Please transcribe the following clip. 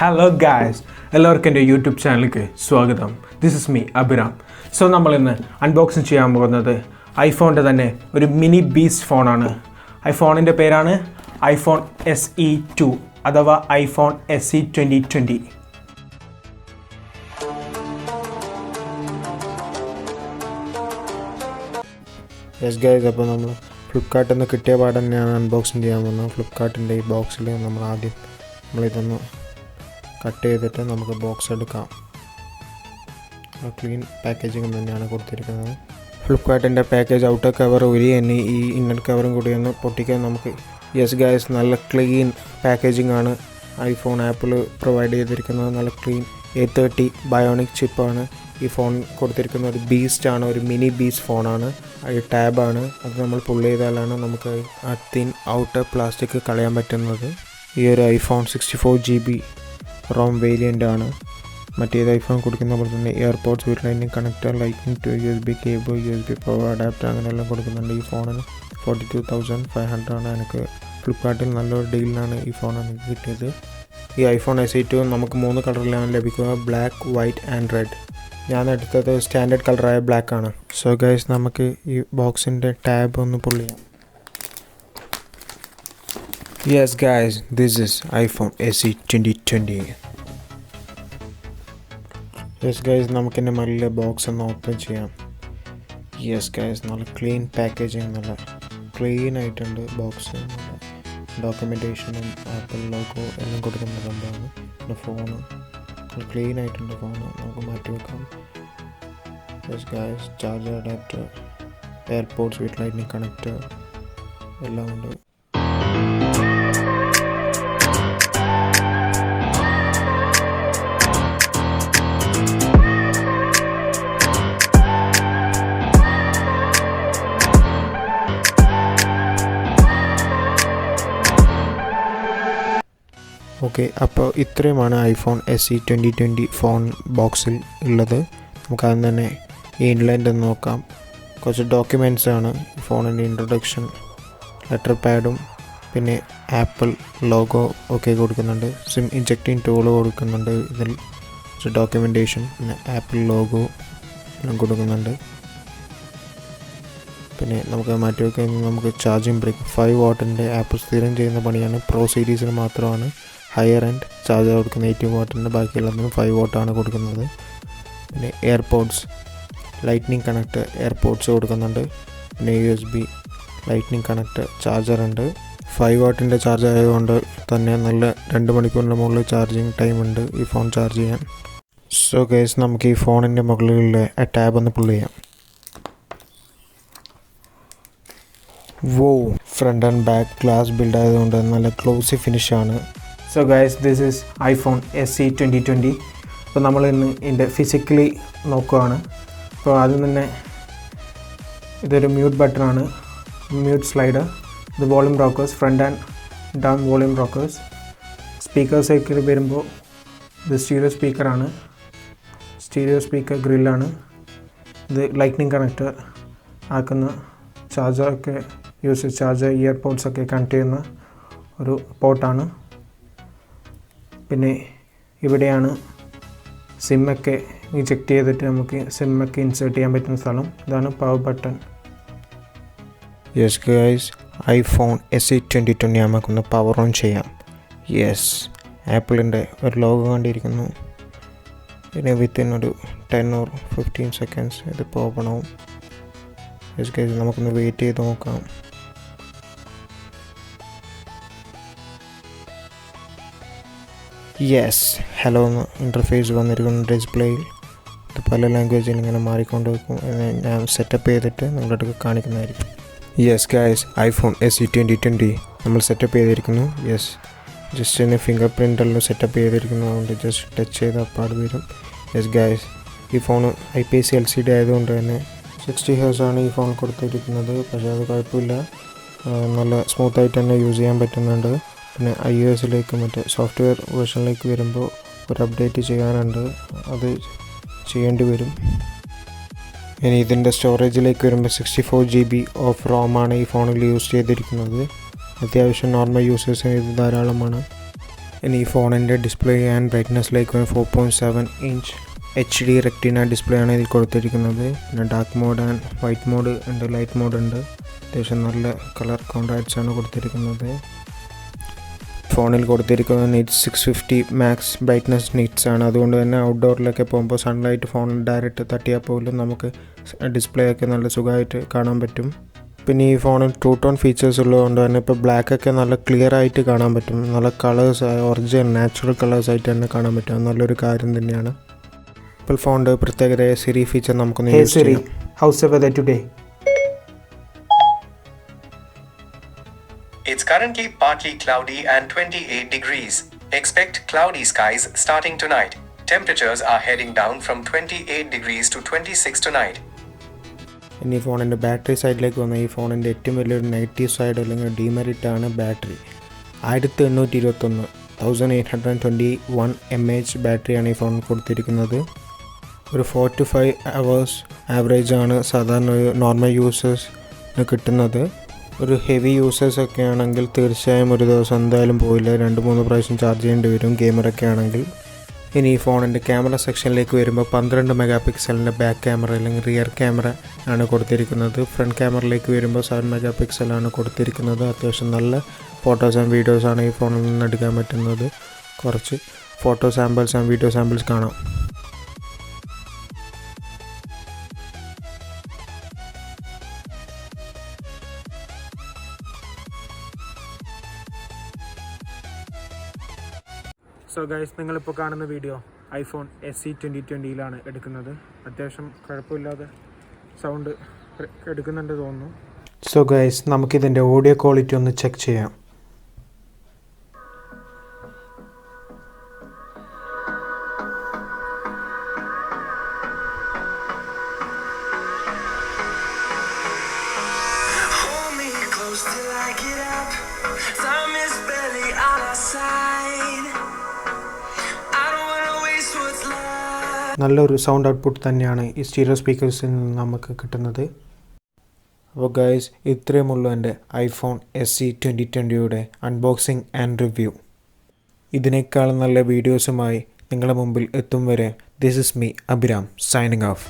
Hello guys, എല്ലാവർക്കും എൻ്റെ YouTube ചാനലിലേക്ക് സ്വാഗതം. This is me Abhiram. So നമ്മളിന്ന് അൺബോക്സിങ് ചെയ്യാൻ പോകുന്നത് ഐഫോണിൻ്റെ തന്നെ ഒരു മിനി ബീസ്റ്റ് ഫോണാണ്. ഐഫോണിൻ്റെ പേരാണ് ഐഫോൺ se2 അഥവാ ഐഫോൺ se2020. യെസ് ഗൈസ്, അപ്പോൾ നമ്മൾ ഫ്ലിപ്കാർട്ടിൽ നിന്ന് കിട്ടിയ പാട് തന്നെയാണ് അൺബോക്സിങ് ചെയ്യാൻ പോകുന്നത്. ഫ്ലിപ്കാർട്ടിൻ്റെ ഈ ബോക്സിൽ നമ്മളിതൊന്ന് കട്ട് ചെയ്തിട്ട് നമുക്ക് ബോക്സ് എടുക്കാം. ക്ലീൻ പാക്കേജിങ് തന്നെയാണ് കൊടുത്തിരിക്കുന്നത്. ഫ്ലിപ്കാർട്ടിൻ്റെ പാക്കേജ് ഔട്ടർ കവർ ഊരി തന്നെ ഈ ഇന്നർ കവറും കൂടി ഒന്ന് പൊട്ടിക്കാൻ നമുക്ക്. യെസ് ഗൈസ്, നല്ല ക്ലീൻ പാക്കേജിങ് ആണ് ഐഫോൺ ആപ്പിൾ പ്രൊവൈഡ് ചെയ്തിരിക്കുന്നത്. നല്ല ക്ലീൻ A30 ബയോണിക് ചിപ്പാണ് ഈ ഫോൺ കൊടുത്തിരിക്കുന്നത്. ഒരു ബീസ്റ്റാണ്, ഒരു മിനി ബീസ്റ്റ് ഫോണാണ്. ഈ ടാബാണ്, അത് നമ്മൾ പുൾ ചെയ്താലാണ് നമുക്ക് ആ തിൻ ഔട്ടർ പ്ലാസ്റ്റിക് കളയാൻ പറ്റുന്നത്. ഈ ഒരു ഐഫോൺ 64GB റോം വേരിയൻ്റ് ആണ്. മറ്റേത് ഐഫോൺ കൊടുക്കുന്ന പോലെ തന്നെ AirPods with Lightning connector, Lightning to USB cable, USB power adapter അങ്ങനെയെല്ലാം കൊടുക്കുന്നുണ്ട്. ഈ ഫോണിന് 42,500 ആണ്. എനിക്ക് ഫ്ലിപ്കാർട്ടിൽ നല്ലൊരു ഡീലിനാണ് ഈ ഫോൺ എനിക്ക് കിട്ടിയത്. ഈ ഐഫോൺ se2 നമുക്ക് 3 കളറിലാണ് ലഭിക്കുക: ബ്ലാക്ക്, വൈറ്റ് ആൻഡ് റെഡ്. ഞാൻ എടുത്തത് സ്റ്റാൻഡേർഡ് കളറായ ബ്ലാക്ക് ആണ്. സോ ഗൈസ്, നമുക്ക് ഈ ബോക്സിൻ്റെ ടാബ് ഒന്ന് പുൾ ചെയ്യാം. Yes guys, this is iPhone se2020. Yes guys, നമുക്കിൻ്റെ മല്ലിലെ ബോക്സ് ഒന്ന് ഓപ്പൺ ചെയ്യാം. യെസ് ഗൈസ്, നല്ല ക്ലീൻ പാക്കേജിങ്, നല്ല ക്ലീൻ ആയിട്ടുണ്ട് ബോക്സ്. ഡോക്യുമെൻറ്റേഷനും ആപ്പിൾ ലോഗോ എല്ലാം കൊടുക്കുന്ന സംഭവമാണ്. പിന്നെ ഫോണ് ക്ലീൻ ആയിട്ടുണ്ട്. ഫോണ് നമുക്ക് മാറ്റി വെക്കാം. Yes guys, charger adapter, EarPods with lightning connector എല്ലാം ഉണ്ട്. ഓക്കെ, അപ്പോൾ ഇത്രയുമാണ് ഐഫോൺ se2020 ഫോൺ ബോക്സിൽ ഉള്ളത്. നമുക്കത് തന്നെ ഈ ഇൻലൈൻ്റെ നോക്കാം. കുറച്ച് ഡോക്യുമെൻറ്റ്സ് ആണ്. ഫോണിൻ്റെ ഇൻട്രൊഡക്ഷൻ, ലെറ്റർ പാഡും പിന്നെ ആപ്പിൾ ലോഗോ ഒക്കെ കൊടുക്കുന്നുണ്ട്. സിം ഇഞ്ചക്റ്റിംഗ് ടൂള് കൊടുക്കുന്നുണ്ട്. ഇതിൽ കുറച്ച് ഡോക്യുമെൻറ്റേഷൻ, പിന്നെ ആപ്പിൾ ലോഗോ എല്ലാം കൊടുക്കുന്നുണ്ട്. പിന്നെ നമുക്ക് മാറ്റി വയ്ക്കാൻ നമുക്ക് ചാർജിങ് ബ്രേക്ക് 5 വാട്ടിൻ്റെ ആപ്പിൾ സ്ഥിരം ചെയ്യുന്ന പണിയാണ്. പ്രോ സീരീസിന് മാത്രമാണ് ഹയർ എൻഡ് ചാർജർ കൊടുക്കുന്നത് 80 വാട്ടിൻ്റെ. ബാക്കിയുള്ളതിന് 5 വാട്ടാണ് കൊടുക്കുന്നത്. പിന്നെ എയർപോർട്സ് ലൈറ്റ്നിങ് കണക്ടർ എയർപോർട്സ് കൊടുക്കുന്നുണ്ട്. പിന്നെ USB ലൈറ്റ്നിങ് കണക്ടർ ചാർജറുണ്ട്. 5 വാട്ടിൻ്റെ ചാർജർ ആയതുകൊണ്ട് തന്നെ നല്ല 2 മണിക്കൂറിൻ്റെ മുകളിൽ ചാർജിങ് ടൈം ഉണ്ട് ഈ ഫോൺ ചാർജ് ചെയ്യാൻ. സോ ഗൈസ്, നമുക്ക് ഈ ഫോണിൻ്റെ മുകളിലുള്ള ടാബ് ഒന്ന് പുൾ ചെയ്യാം. Wow, front and back glass build ആയതുകൊണ്ട് നല്ല ക്ലോസി ഫിനിഷാണ്. So guys, this is iPhone se2020. അപ്പോൾ നമ്മൾ ഇന്ന് ഇതിൻ്റെ ഫിസിക്കലി നോക്കുകയാണ്. അപ്പോൾ ആദ്യം തന്നെ ഇതൊരു മ്യൂട്ട് ബട്ടണാണ്, മ്യൂട്ട് സ്ലൈഡർ. ഇത് volume rockers, front and down volume rockers. സ്പീക്കേഴ്സൊക്കെ വരുമ്പോൾ ഇത് സ്റ്റീരിയോ സ്പീക്കറാണ്, സ്റ്റീരിയോ സ്പീക്കർ ഗ്രില്ലാണ്. ഇത് ലൈറ്റ്നിങ് കണക്ടർ ആക്കുന്ന ചാർജറൊക്കെ ചാർജർ ഇയർപോഡ്സൊക്കെ കണക്ട് ചെയ്യുന്ന ഒരു പോർട്ടാണ്. പിന്നെ ഇവിടെയാണ് സിമ്മൊക്കെ ഇജക്റ്റ് ചെയ്തിട്ട് നമുക്ക് സിമ്മൊക്കെ ഇൻസേർട്ട് ചെയ്യാൻ പറ്റുന്ന സ്ഥലം. ഇതാണ് power button. Yes guys, iPhone se2020 നമുക്കൊന്ന് പവർ ഓൺ ചെയ്യാം. യെസ്, ആപ്പിളിൻ്റെ ഒരു ലോഗോ കണ്ടിരിക്കുന്നു. പിന്നെ വിത്തിൻ ഒരു 10 or 15 seconds ഇതിപ്പോൾ ഓപ്പൺ ആവും. യെസ് ഗൈസ്, നമുക്കൊന്ന് വെയിറ്റ് ചെയ്ത് നോക്കാം. യെസ്, ഹലോ എന്ന് ഇൻ്റർഫേസ് വന്നിരിക്കുന്നു ഡിസ്പ്ലേയിൽ. ഇത് പല ലാംഗ്വേജിൽ ഇങ്ങനെ മാറിക്കൊണ്ട് വെക്കും. ഞാൻ സെറ്റപ്പ് ചെയ്തിട്ട് നിങ്ങളുടെ അടുത്ത് കാണിക്കുന്നതായിരിക്കും. യെസ് ഗൈസ്, ഐഫോൺ se2020 നമ്മൾ സെറ്റപ്പ് ചെയ്തിരിക്കുന്നു. യെസ്, ജസ്റ്റ് തന്നെ ഫിംഗർ പ്രിൻ്റെല്ലാം സെറ്റപ്പ് ചെയ്തിരിക്കുന്നു. അതുകൊണ്ട് ജസ്റ്റ് ടച്ച് ചെയ്ത് അപ്പാട് വരും. യെസ് ഗൈസ്, ഈ ഫോൺ IPS LCD ആയതുകൊണ്ട് തന്നെ 60 Hz ആണ് ഈ ഫോൺ കൊടുത്തിരിക്കുന്നത്. പക്ഷേ അത് കുഴപ്പമില്ല, നല്ല സ്മൂത്തായിട്ട് തന്നെ യൂസ് ചെയ്യാൻ പറ്റുന്നുണ്ട്. പിന്നെ iOSലേക്ക് മറ്റേ സോഫ്റ്റ്വെയർ വേർഷനിലേക്ക് വരുമ്പോൾ ഒരു അപ്ഡേറ്റ് ചെയ്യാനുണ്ട്, അത് ചെയ്യേണ്ടി വരും. ഇനി ഇതിൻ്റെ സ്റ്റോറേജിലേക്ക് വരുമ്പോൾ 64GB ഓഫ് റോമാണ് ഈ ഫോണിൽ യൂസ് ചെയ്തിരിക്കുന്നത്. അത്യാവശ്യം നോർമൽ യൂസേഴ്സിന് ഇത് ധാരാളമാണ്. ഇനി ഈ ഫോണിൻ്റെ ഡിസ്പ്ലേ ആൻഡ് ബ്രൈറ്റ്നസ്സിലേക്ക് 4.7 ഇഞ്ച് HD റെക്ടിന ഡിസ്പ്ലേ ആണ് ഇതിൽ കൊടുത്തിരിക്കുന്നത്. പിന്നെ dark mode and white mode ഉണ്ട്, ലൈറ്റ് മോഡ് ഉണ്ട്. അത്യാവശ്യം നല്ല കളർ കോൺട്രാസ്റ്റ്സ് ആണ് കൊടുത്തിരിക്കുന്നത്. ഫോണിൽ കൊടുത്തിരിക്കുന്നത് നിറ്റ്സ് 650 മാക്സ് ബ്രൈറ്റ്നസ് നിറ്റ്സ് ആണ്. അതുകൊണ്ട് തന്നെ ഔട്ട്ഡോറിലൊക്കെ പോകുമ്പോൾ സൺലൈറ്റ് ഫോണിൽ ഡയറക്റ്റ് തട്ടിയാൽ പോലും നമുക്ക് ഡിസ്പ്ലേ ഒക്കെ നല്ല സുഖമായിട്ട് കാണാൻ പറ്റും. പിന്നെ ഈ ഫോണിൽ ട്രൂ ടോൺ ഫീച്ചേഴ്സ് ഉള്ളതുകൊണ്ട് തന്നെ ഇപ്പോൾ ബ്ലാക്കൊക്കെ നല്ല ക്ലിയർ ആയിട്ട് കാണാൻ പറ്റും. നല്ല കളേഴ്സ്, ഒറിജിനൽ നാച്ചുറൽ കളേഴ്സായിട്ട് തന്നെ കാണാൻ പറ്റും. അത് നല്ലൊരു കാര്യം തന്നെയാണ്. ഇപ്പോൾ ഫോണിൻ്റെ പ്രത്യേകതയായ സിരി ഫീച്ചർ നമുക്കൊന്ന് യൂസ് ചെയ്യാം. How's the weather today? It's currently partly cloudy and 28 degrees. Expect cloudy skies starting tonight. Temperatures are heading down from 28 degrees to 26 tonight. ഇനി ഈ ഫോണിൻ്റെ ബാറ്ററി സൈഡിലേക്ക് വന്ന ഈ ഫോണിൻ്റെ ഏറ്റവും വലിയൊരു നെഗറ്റീവ് സൈഡ് അല്ലെങ്കിൽ ഡീമെറിറ്റ് ആണ് ബാറ്ററി. 1821 mAh ബാറ്ററിയാണ് ഈ ഫോണിൽ കൊടുത്തിരിക്കുന്നത്. ഒരു 4 to 5 hours ആവറേജ് ആണ് സാധാരണ ഒരു നോർമൽ യൂസേഴ്സിന് കിട്ടുന്നത്. ഒരു ഹെവി യൂസേഴ്സൊക്കെ ആണെങ്കിൽ തീർച്ചയായും ഒരു ദിവസം എന്തായാലും പോയില്ല, 2-3 പ്രാവശ്യം ചാർജ് ചെയ്യേണ്ടി വരും ഗെയിമറൊക്കെ ആണെങ്കിൽ. ഇനി ഈ ഫോണിൻ്റെ ക്യാമറ സെക്ഷനിലേക്ക് വരുമ്പോൾ 12 മെഗാ പിക്സലിൻ്റെ ബാക്ക് ക്യാമറ അല്ലെങ്കിൽ റിയർ ക്യാമറ ആണ് കൊടുത്തിരിക്കുന്നത്. ഫ്രണ്ട് ക്യാമറയിലേക്ക് വരുമ്പോൾ 7 മെഗാ പിക്സലാണ് കൊടുത്തിരിക്കുന്നത്. അത്യാവശ്യം നല്ല ഫോട്ടോസ് ആൻഡ് വീഡിയോസാണ് ഈ ഫോണിൽ നിന്ന് എടുക്കാൻ പറ്റുന്നത്. കുറച്ച് photo samples and video samples കാണാം. സോ ഗൈസ്, നിങ്ങളിപ്പോൾ കാണുന്ന വീഡിയോ ഐഫോൺ SE 2020 എടുക്കുന്നത്. അത്യാവശ്യം കുഴപ്പമില്ലാതെ സൗണ്ട് എടുക്കുന്നുണ്ട് തോന്നുന്നു. സോ ഗൈസ്, നമുക്കിതിൻ്റെ ഓഡിയോ ക്വാളിറ്റി ഒന്ന് ചെക്ക് ചെയ്യാം. നല്ലൊരു സൗണ്ട് ഔട്ട്പുട്ട് തന്നെയാണ് ഈ സ്റ്റീരിയോ സ്പീക്കേഴ്സിൽ നിന്ന് നമുക്ക് കിട്ടുന്നത്. അപ്പോൾ ഗൈസ്, ഇത്രയുമുള്ളൂ എൻ്റെ iPhone SE 2020 unboxing and review. ഇതിനേക്കാളും നല്ല വീഡിയോസുമായി നിങ്ങളുടെ മുമ്പിൽ എത്തും വരെ this is me Abhiram signing off.